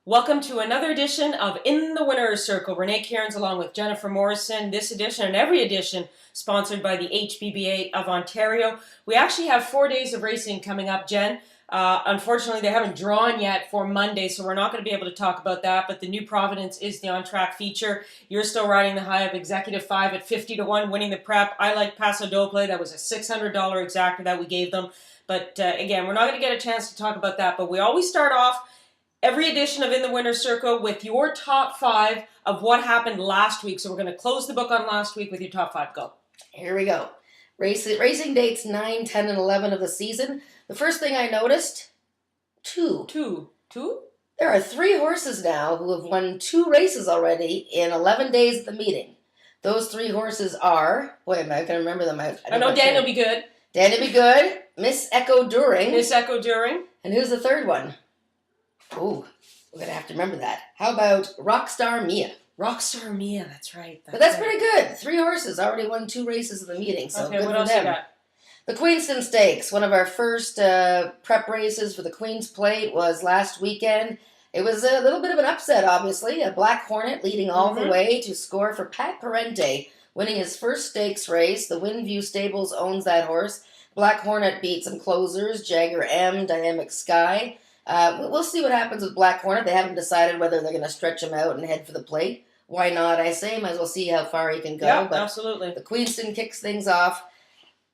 Welcome to another edition of In the Winner's Circle. Renee Cairns along with Jennifer Morrison. This edition and every edition sponsored by the HBBA of Ontario. We actually have 4 days of racing coming up, Jen. Unfortunately, they haven't drawn yet for Monday, so we're not going to be able to talk about that. But the New Providence is the on-track feature. You're still riding the high of Executive 5 at 50-1, winning the prep. I like Paso Doble. That was a $600 exactor that we gave them. But again, we're not going to get a chance to talk about that. But we always start off every edition of In the Winner's Circle with your top five of what happened last week. So we're going to close the book on last week with your top five. Go. Here we go. Racing dates 9, 10, and 11 of the season. The first thing I noticed, two. Two? There are 3 horses now who have won 2 races already in 11 days at the meeting. Those 3 horses are, boy, am I going to remember them? I know Daniel Be Good. Daniel Be Good, Miss Echo During. And who's the third one? Oh, we're going to have to remember that. How about Rockstar Mia? Rockstar Mia, that's right. But that's pretty good. 3 horses already won 2 races at the meeting, so okay, good what for else them. You got? The Queenston Stakes, one of our first prep races for the Queen's Plate, was last weekend. It was a little bit of an upset, obviously. A Black Hornet leading all the way to score for Pat Parente, winning his first stakes race. The Windview Stables owns that horse. Black Hornet beat some closers, Jagger M, Dynamic Sky. We'll see what happens with Black Hornet. They haven't decided whether they're going to stretch him out and head for the plate. Why not, I say. Might as well see how far he can go. Yeah, but absolutely. The Queenston kicks things off.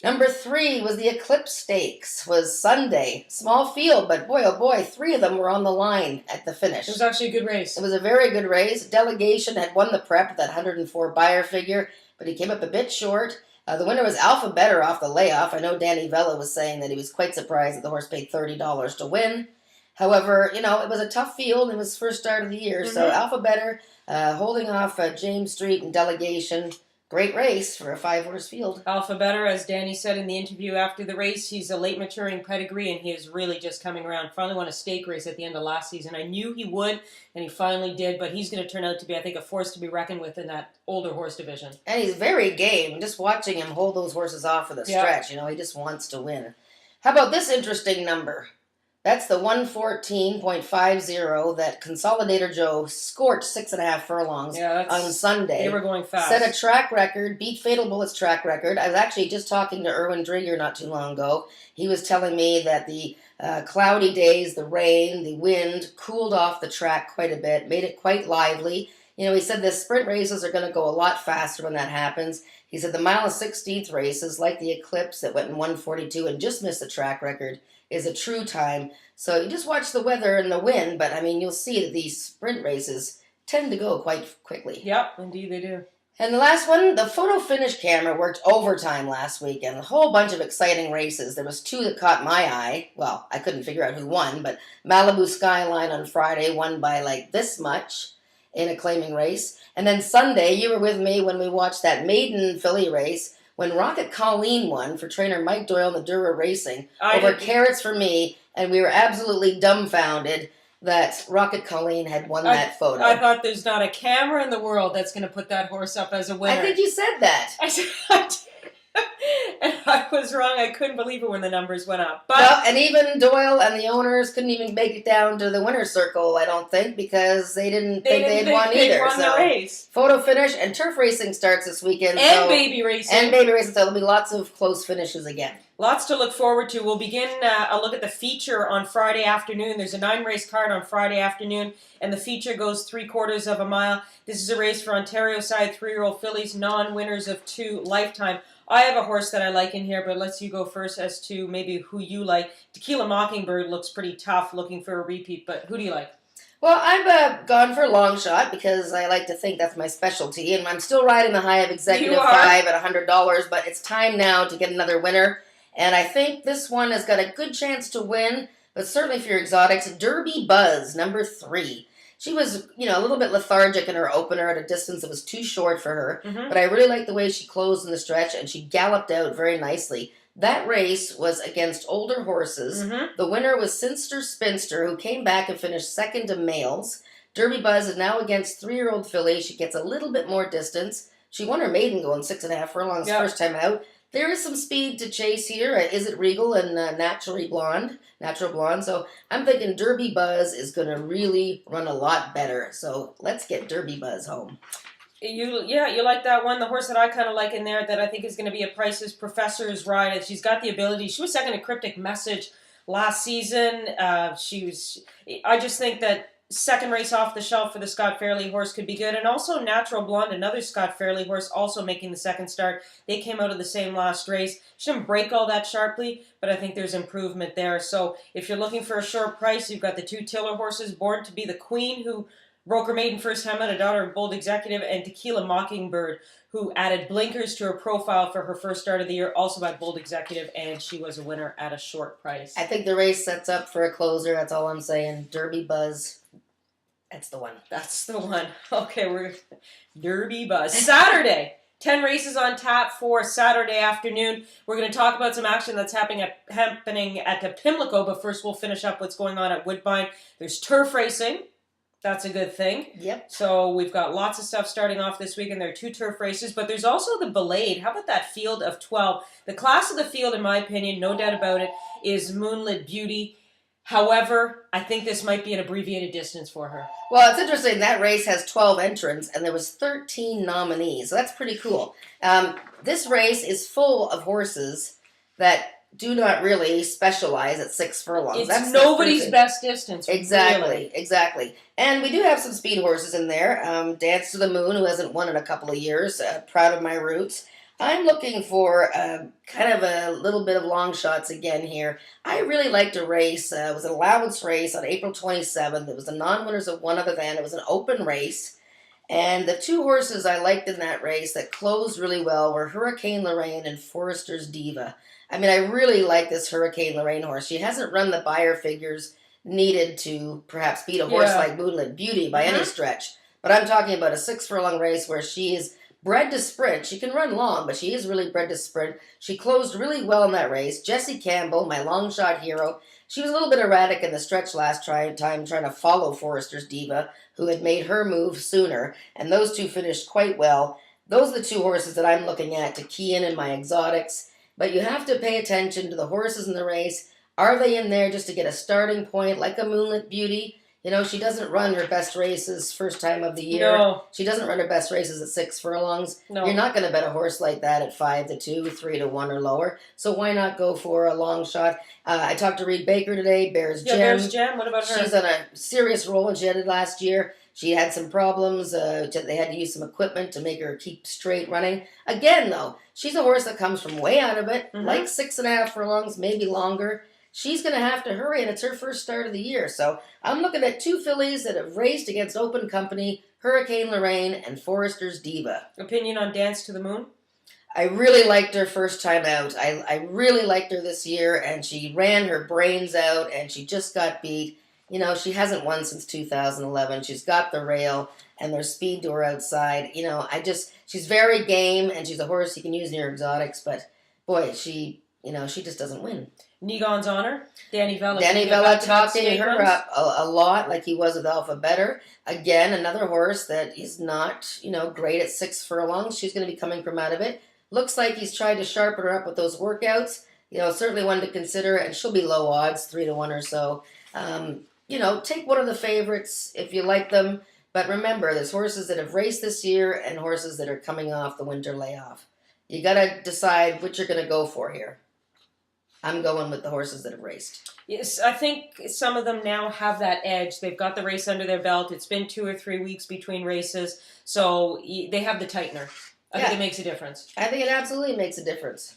Number 3 was the Eclipse Stakes. Was Sunday. Small field, but boy, oh boy, 3 of them were on the line at the finish. It was actually a good race. It was a very good race. Delegation had won the prep, that 104 buyer figure, but he came up a bit short. The winner was Alpha Better off the layoff. I know Danny Vella was saying that he was quite surprised that the horse paid $30 to win. However, it was a tough field. It was his first start of the year. So Alpha Better holding off James Street and Delegation. Great race for a 5-horse field. Alpha Better, as Danny said in the interview after the race, he's a late maturing pedigree and he is really just coming around. Finally won a stake race at the end of last season. I knew he would, and he finally did, but he's going to turn out to be, I think, a force to be reckoned with in that older horse division. And he's very game. Just watching him hold those horses off for the stretch, he just wants to win. How about this interesting number? That's the 114.50 that Consolidator Joe scorched 6.5 furlongs on Sunday. They were going fast. Set a track record, beat Fatal Bullet's track record. I was actually just talking to Erwin Drigger not too long ago. He was telling me that the cloudy days, the rain, the wind cooled off the track quite a bit, made it quite lively. He said the sprint races are going to go a lot faster when that happens. He said the mile and 16th races, like the Eclipse that went in 142 and just missed the track record, is a true time. So you just watch the weather and the wind, but you'll see that these sprint races tend to go quite quickly. Yep, indeed they do. And the last one, the photo finish camera worked overtime last weekend. A whole bunch of exciting races. There was 2 that caught my eye. Well, I couldn't figure out who won, but Malibu Skyline on Friday won by like this much in a claiming race. And then Sunday, you were with me when we watched that maiden filly race when Rocket Colleen won for trainer Mike Doyle and the Dura Racing over Carrots for Me, and we were absolutely dumbfounded that Rocket Colleen had won that photo. I thought there's not a camera in the world that's going to put that horse up as a winner. I think you said that. I said, and I was wrong. I couldn't believe it when the numbers went up. But well, and even Doyle and the owners couldn't even make it down to the winner's circle, I don't think, because they didn't think they'd won either. They won the race. Photo finish and turf racing starts this weekend. And baby racing. So there'll be lots of close finishes again. Lots to look forward to. We'll begin a look at the feature on Friday afternoon. There's a 9-race card on Friday afternoon, and the feature goes 3/4 of a mile. This is a race for Ontario side 3-year-old fillies, non-winners of 2 lifetime. I have a horse that I like in here, but let's you go first as to maybe who you like. Tequila Mockingbird looks pretty tough, looking for a repeat, but who do you like? Well, I've gone for a long shot because I like to think that's my specialty, and I'm still riding the high of Executive 5 at $100, but it's time now to get another winner. And I think this one has got a good chance to win, but certainly for your exotics, Derby Buzz, number 3. She was, a little bit lethargic in her opener at a distance that was too short for her, but I really liked the way she closed in the stretch, and she galloped out very nicely. That race was against older horses. The winner was Sinster Spinster, who came back and finished second to males. Derby Buzz is now against 3-year-old filly. She gets a little bit more distance. She won her maiden going 6.5 furlongs first time out. There is some speed to chase here. Is it Regal and Natural Blonde? So I'm thinking Derby Buzz is going to really run a lot better. So let's get Derby Buzz home. You like that one. The horse that I kind of like in there that I think is going to be a Price's Professor's Ride. She's got the ability. She was second to Cryptic Message last season. I just think that second race off the shelf for the Scott Fairley horse could be good. And also Natural Blonde, another Scott Fairley horse, also making the second start. They came out of the same last race. She didn't break all that sharply, but I think there's improvement there. So if you're looking for a short price, you've got the two Tiller horses, Born to be the Queen, who broke her maiden first time out, a daughter of Bold Executive, and Tequila Mockingbird, who added blinkers to her profile for her first start of the year, also by Bold Executive, and she was a winner at a short price. I think the race sets up for a closer. That's all I'm saying. Derby Buzz. That's the one. That's the one. Okay, we're Derby Buzz. Saturday. 10 races on tap for Saturday afternoon. We're going to talk about some action that's happening at Pimlico, but first we'll finish up what's going on at Woodbine. There's turf racing. That's a good thing. Yep. So we've got lots of stuff starting off this week, and there are 2 turf races, but there's also the Belade. How about that field of 12? The class of the field, in my opinion, no doubt about it, is Moonlit Beauty. However, I think this might be an abbreviated distance for her. Well, it's interesting. That race has 12 entrants, and there was 13 nominees, so that's pretty cool. This race is full of horses that do not really specialize at 6 furlongs. It's nobody's best distance. Exactly, exactly. And we do have some speed horses in there. Dance to the Moon, who hasn't won in a couple of years. Proud of My Roots. I'm looking for kind of a little bit of long shots again here. I really liked a race. It was an allowance race on April 27th. It was the non-winners of one other than. It was an open race. And the 2 horses I liked in that race that closed really well were Hurricane Lorraine and Forrester's Diva. I mean, I really like this Hurricane Lorraine horse. She hasn't run the Beyer figures needed to perhaps beat a horse like Moonlit Beauty by any stretch. But I'm talking about a 6 furlong race where she is bred to sprint. She can run long, but she is really bred to sprint. She closed really well in that race. Jessie Campbell, my long shot hero, she was a little bit erratic in the stretch last time trying to follow Forrester's Diva, who had made her move sooner, and those 2 finished quite well. Those are the 2 horses that I'm looking at to key in my exotics. But you have to pay attention to the horses in the race. Are they in there just to get a starting point, like a Moonlit Beauty? You know, she doesn't run her best races first time of the year. No. She doesn't run her best races at 6 furlongs. No. You're not going to bet a horse like that at 5-2, 3-1 or lower. So why not go for a long shot? I talked to Reed Baker today, Bears Gem. Bears Gem. What about her? She's on a serious roll, and she had it last year. She had some problems. They had to use some equipment to make her keep straight running. Again, though, she's a horse that comes from way out of it, like 6.5 furlongs, maybe longer. She's going to have to hurry, and it's her first start of the year. So I'm looking at 2 fillies that have raced against Open Company, Hurricane Lorraine, and Forrester's Diva. Opinion on Dance to the Moon? I really liked her first time out. I really liked her this year, and she ran her brains out, and she just got beat. You know, she hasn't won since 2011. She's got the rail, and there's speed to her outside. You know, she's very game, and she's a horse you can use in your exotics, but boy, she just doesn't win. Nigon's Honor, Danny Vella. Danny Vella talking her up a lot, like he was with Alpha Better. Again, another horse that is not, great at 6 furlongs. She's going to be coming from out of it. Looks like he's tried to sharpen her up with those workouts. Certainly one to consider, and she'll be low odds, 3-1 or so. Take one of the favorites if you like them. But remember, there's horses that have raced this year and horses that are coming off the winter layoff. You got to decide what you're going to go for here. I'm going with the horses that have raced. Yes, I think some of them now have that edge. They've got the race under their belt. It's been 2 or 3 weeks between races, so they have the tightener. I think it makes a difference. I think it absolutely makes a difference.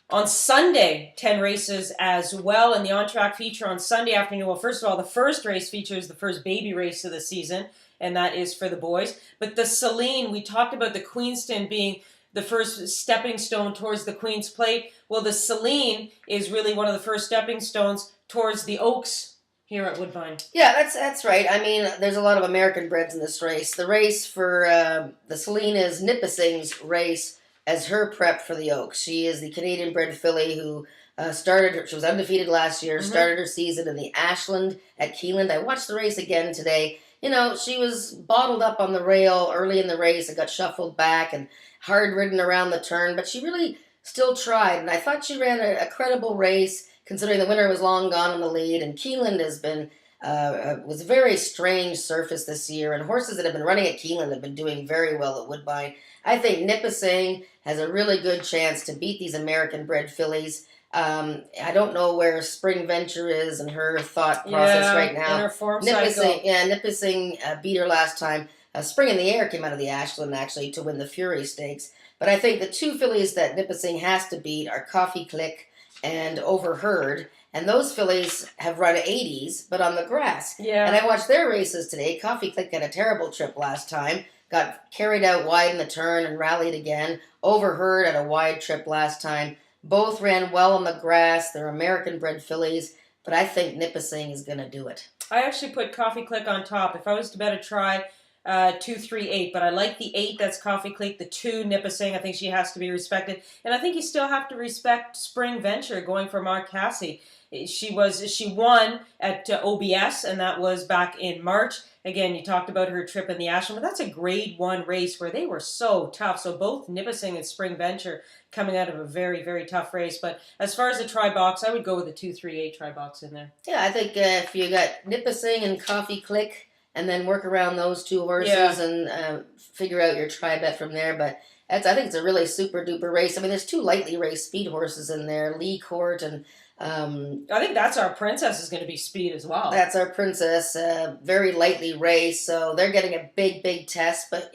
On Sunday, 10 races as well, and the on-track feature on Sunday afternoon. Well, first of all, the first race features the first baby race of the season, and that is for the boys. But the Celine, we talked about the Queenston being the first stepping stone towards the Queen's Plate. Well, the Celine is really one of the first stepping stones towards the Oaks here at Woodbine. Yeah, that's right. I mean, there's a lot of American breds in this race. The race for the Celine is Nipissing's race as her prep for the Oaks. She is the Canadian bred filly who she was undefeated last year, started her season in the Ashland at Keeneland. I watched the race again today. She was bottled up on the rail early in the race and got shuffled back and hard ridden around the turn, but she really still tried. And I thought she ran a credible race, considering the winner was long gone in the lead. And Keeneland has been was a very strange surface this year, and horses that have been running at Keeneland have been doing very well at Woodbine. I think Nipissing has a really good chance to beat these American-bred fillies. I don't know where Spring Venture is in her thought process right now. In her form Nipissing, cycle. yeah, Nipissing beat her last time. Spring in the Air came out of the Ashland actually to win the Fury Stakes. But I think the two fillies that Nipissing has to beat are Coffee Click and Overheard. And those fillies have run 80s, but on the grass. Yeah. And I watched their races today. Coffee Click had a terrible trip last time. Got carried out wide in the turn and rallied again. Overheard had a wide trip last time. Both ran well on the grass. They're American-bred fillies. But I think Nipissing is going to do it. I actually put Coffee Click on top. If I was to bet a try, 2, 3, 8. But I like the 8. That's Coffee Click. The 2, Nipissing. I think she has to be respected. And I think you still have to respect Spring Venture going for Mark Casse. She won at OBS, and that was back in March. Again, you talked about her trip in the Ashland, but that's a Grade 1 race where they were so tough. So both Nipissing and Spring Venture coming out of a very, very tough race. But as far as the try box, I would go with the 2, 3, 8 try box in there. Yeah, I think if you got Nipissing and Coffee Click, and then work around those two horses and figure out your try bet from there. But I think it's a really super duper race. I mean, there's 2 lightly raced speed horses in there, Lee Court and I think That's Our Princess is going to be speed as well. That's Our Princess, very lightly raced, so they're getting a big, big test. But,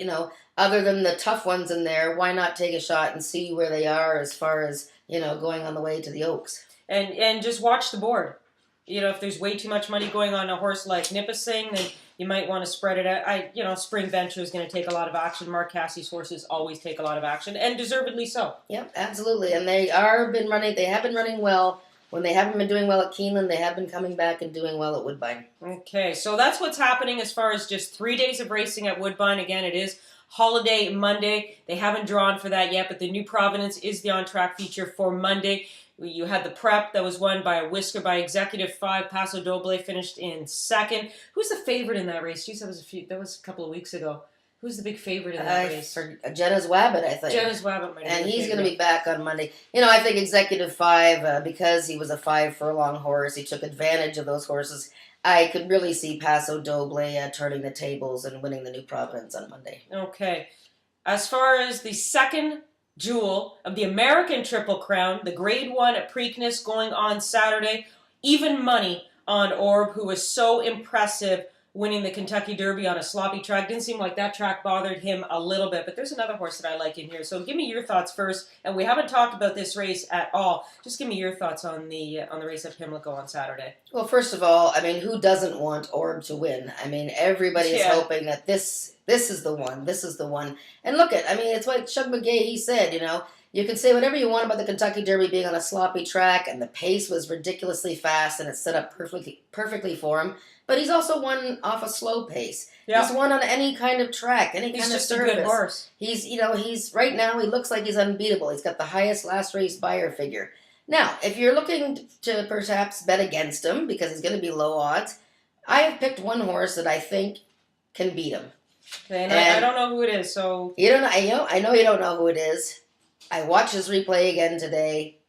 other than the tough ones in there, why not take a shot and see where they are as far as, going on the way to the Oaks? And just watch the board. If there's way too much money going on a horse like Nipissing, then you might want to spread it out. Spring Venture is going to take a lot of action. Mark Casse's horses always take a lot of action, and deservedly so. Yep, absolutely. And they have been running well. When they haven't been doing well at Keeneland, they have been coming back and doing well at Woodbine. Okay, so that's what's happening as far as just 3 days of racing at Woodbine. Again, it is Holiday Monday. They haven't drawn for that yet, but the New Providence is the on-track feature for Monday. You had the prep that was won by a whisker by Executive 5. Paso Doble finished in second. Who's the favorite in that race? Geez, that was a couple of weeks ago. Who's the big favorite in that race? For Jenna's Wabbit, I think. Jenna's Wabbit might have And been he's going to be back on Monday. I think Executive 5, because he was a 5 furlong horse, he took advantage of those horses. I could really see Paso Doble turning the tables and winning the New Providence on Monday. Okay. As far as the second jewel of the American Triple Crown, the Grade 1 at Preakness going on Saturday, even money on Orb, who was so impressive winning the Kentucky Derby on a sloppy track. Didn't seem like that track bothered him a little bit, but there's another horse that I like in here. So give me your thoughts first, and we haven't talked about this race at all. Just give me your thoughts on the race at Pimlico on Saturday. Well, first of all, who doesn't want Orb to win? Everybody is hoping that this is the one. This is the one. And look it's what Shug McGay, he said, you can say whatever you want about the Kentucky Derby being on a sloppy track, and the pace was ridiculously fast, and it's set up perfectly for him. But he's also won off a slow pace. Yeah. He's won on any kind of track, any kind of surface. He's just a good horse. He's right now, he looks like he's unbeatable. He's got the highest last race buyer figure. Now, if you're looking to perhaps bet against him, because he's going to be low odds, I have picked one horse that I think can beat him. Okay, and I don't know who it is, so... You don't know, I know you don't know who it is. I watched his replay again today.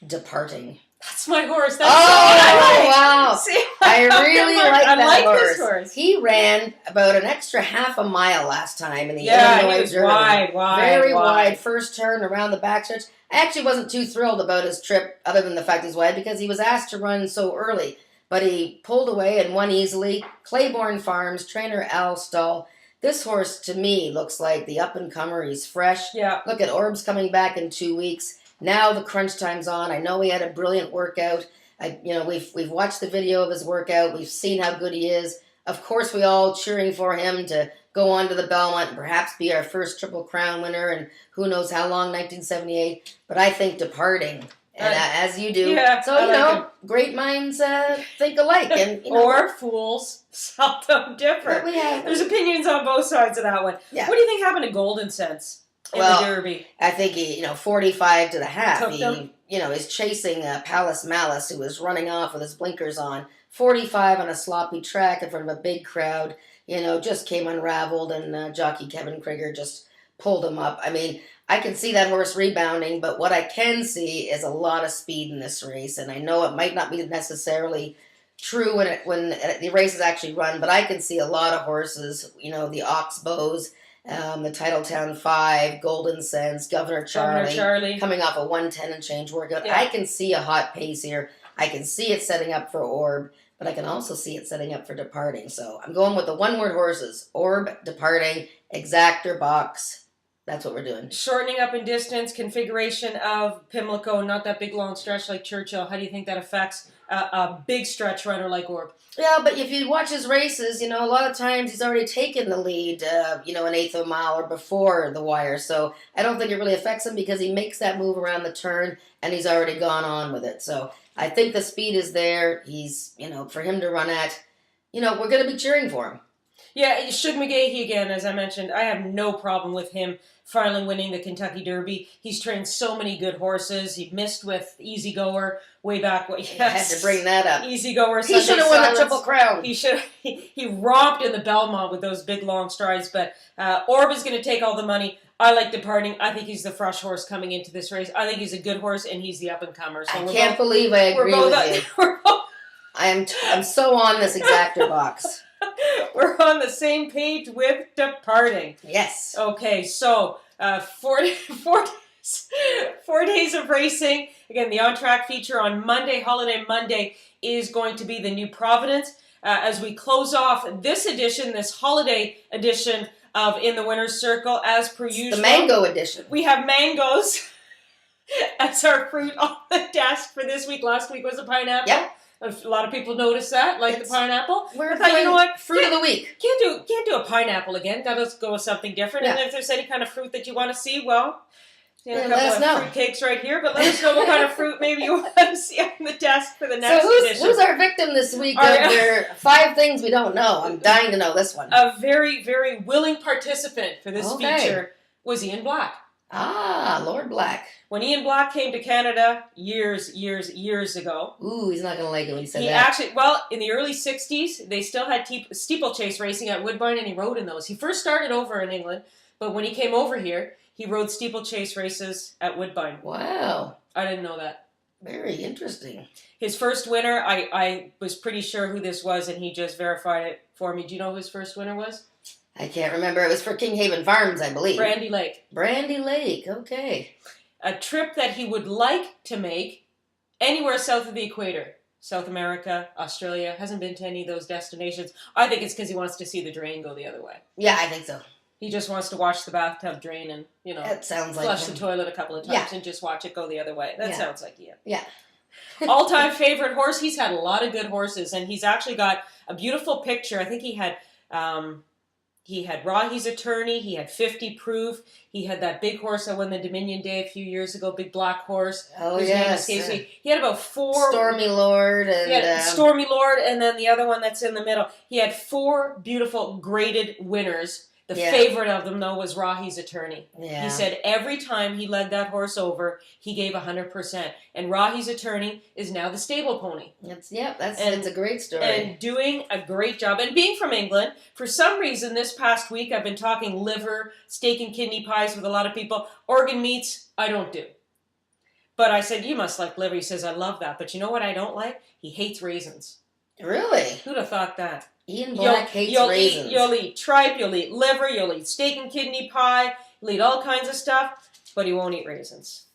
Departing. That's my horse. That's wow. See, I really like that horse. This horse. He ran about an extra half a mile last time in the Illinois Derby. Very wide. First turn around the backstretch. I actually wasn't too thrilled about his trip, other than the fact he's wide, because he was asked to run so early. But he pulled away and won easily. Claiborne Farms, trainer Al Stahl. This horse, to me, looks like the up-and-comer. He's fresh. Yeah. Look at Orb's coming back in 2 weeks. Now the crunch time's on. I know he had a brilliant workout. We've watched the video of his workout. We've seen how good he is. Of course, we all cheering for him to go on to the Belmont and perhaps be our first Triple Crown winner, and who knows how long, 1978. But I think Departing, and as you do. Yeah, so, great minds think alike. And or fools seldom differ. There's opinions on both sides of that one. Yeah. What do you think happened to Golden Sense? In the Derby. I think he, 45 to the half. He, is chasing Palace Malice, who was running off with his blinkers on. 45 on a sloppy track in front of a big crowd. Just came unraveled, and jockey Kevin Krieger just pulled him up. I mean, I can see that horse rebounding, but what I can see is a lot of speed in this race, and I know it might not be necessarily true when the race is actually run, but I can see a lot of horses. You know, the Oxbows, the Titletown 5, Golden Sense, Governor Charlie, coming off a 110 and change workout. Yeah. I can see a hot pace here. I can see it setting up for Orb, but I can also see it setting up for Departing. So I'm going with the one-word horses: Orb, Departing, Exactor, Box. That's what we're doing. Shortening up in distance, configuration of Pimlico, not that big long stretch like Churchill. How do you think that affects a big stretch runner like Orb? Yeah, but if you watch his races, you know, a lot of times he's already taken the lead, you know, an eighth of a mile or before the wire. So I don't think it really affects him because he makes that move around the turn and he's already gone on with it. So I think the speed is there. He's, you know, for him to run at, you know, we're going to be cheering for him. Yeah, Shug McGahee again, as I mentioned. I have no problem with him finally winning the Kentucky Derby. He's trained so many good horses. He missed with Easy Goer way back. Yes. I had to bring that up. Easy Goer. He should have won the Triple Crown. He should. He romped in the Belmont with those big long strides. But Orb is going to take all the money. I like Departing. I think he's the fresh horse coming into this race. I think he's a good horse, and he's the up and comer. So I can't believe I agree with you. I'm so on this Exactor Box. We're on the same page with Departing. Yes. Okay, so 4 days of racing. Again, the on-track feature on Monday, Holiday Monday, is going to be the New Providence. As we close off this edition, this holiday edition of In the Winner's Circle, as per usual. The mango edition. We have mangoes as our fruit on the desk for this week. Last week was a pineapple. Yep. A lot of people noticed that, like the pineapple. We're thought, you know what? Fruit of the week. Can't do a pineapple again. Gotta go with something different. Yeah. And if there's any kind of fruit that you want to see, well, you know, Yeah, a let us couple know. of fruit cakes right here. But let us know what kind of fruit maybe you want to see on the desk for the next So edition. who's our victim this week of their 5 things we don't know? I'm dying to know this one. A very, very willing participant for this feature was Ian Black. Ah, Lord Black. When Ian Black came to Canada years ago. Ooh, he's not going to like it when he said He that. actually, well, in the early 60s, they still had steeplechase racing at Woodbine, and he rode in those. He first started over in England, but when he came over here, he rode steeplechase races at Woodbine. Wow. I didn't know that. Very interesting. His first winner, I was pretty sure who this was, and he just verified it for me. Do you know who his first winner was? I can't remember. It was for King Haven Farms, I believe. Brandy Lake. Brandy Lake, okay. A trip that he would like to make anywhere south of the equator. South America, Australia, hasn't been to any of those destinations. I think it's because he wants to see the drain go the other way. Yeah, I think so. He just wants to watch the bathtub drain and, you know, That sounds like flush him. the toilet a couple of times and just watch it go the other way. That Yeah. sounds like Ian. Yeah. All-time favorite horse. He's had a lot of good horses, and he's actually got a beautiful picture. I think he had Rahi's Attorney. He had 50 Proof. He had that big horse that won the Dominion Day a few years ago, big black horse. Oh, whose yes. name escapes me. He had about 4... Stormy Lord and... Stormy Lord, and then the other one that's in the middle. He had 4 beautiful graded winners. The favorite of them, though, was Rahi's Attorney. Yeah. He said every time he led that horse over, he gave 100%. And Rahi's Attorney is now the stable pony. It's a great story. And doing a great job. And being from England, for some reason this past week I've been talking liver, steak and kidney pies with a lot of people. Organ meats, I don't do. But I said, you must like liver. He says, I love that. But you know what I don't like? He hates raisins. Really? Who'd have thought that? Ian Black hates raisins. You'll eat tripe, you'll eat liver, you'll eat steak and kidney pie, you'll eat all kinds of stuff, but he won't eat raisins.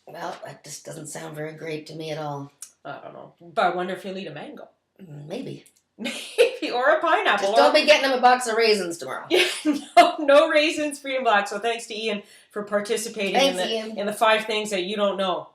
Well, that just doesn't sound very great to me at all. I don't know. But I wonder if he'll eat a mango. Maybe. Maybe, or a pineapple. Just don't be getting him a box of raisins tomorrow. No raisins for Ian Black. So thanks to Ian for participating in the 5 things that you don't know.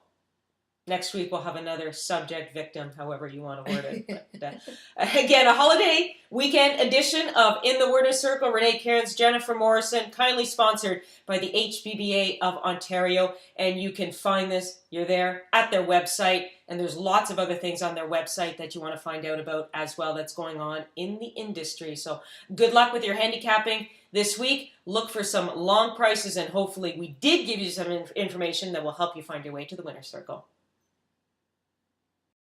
Next week we'll have another subject victim, however you want to word it. But, again, a holiday weekend edition of In the Winner's Circle. Renee Cairns, Jennifer Morrison, kindly sponsored by the HBBA of Ontario. And you can find this, you're there, at their website. And there's lots of other things on their website that you want to find out about as well that's going on in the industry. So good luck with your handicapping this week. Look for some long prices, and hopefully we did give you some information that will help you find your way to the Winner's Circle.